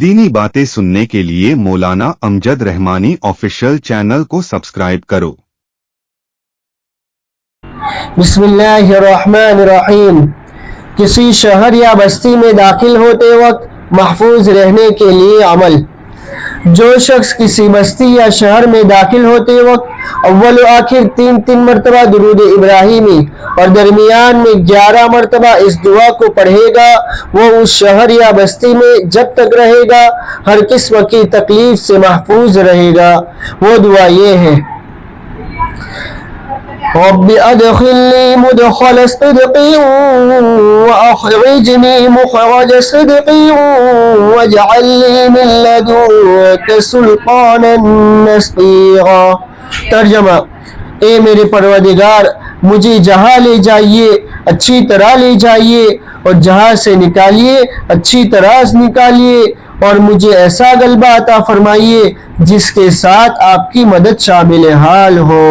دینی باتیں سننے کے لیے مولانا امجد رحمانی آفیشیل چینل کو سبسکرائب کرو۔ بسم اللہ الرحمن الرحیم۔ کسی شہر یا بستی میں داخل ہوتے وقت محفوظ رہنے کے لیے عمل۔ جو شخص کسی بستی یا شہر میں داخل ہوتے وقت اول و آخر 3 مرتبہ درود ابراہیمی اور درمیان میں 11 مرتبہ اس دعا کو پڑھے گا، وہ اس شہر یا بستی میں جب تک رہے گا ہر قسم کی تکلیف سے محفوظ رہے گا۔ وہ دعا یہ ہے: رب ادخلنی مدخل صدق واخرجنی مخرج صدق واجعل لی من لدنک سلطانا نصیرا۔ ترجمہ: اے میرے پروردگار، مجھے جہاں لے جائیے اچھی طرح لے جائیے، اور جہاں سے نکالیے اچھی طرح نکالیے، اور مجھے ایسا غلبہ عطا فرمائیے جس کے ساتھ آپ کی مدد شامل حال ہو۔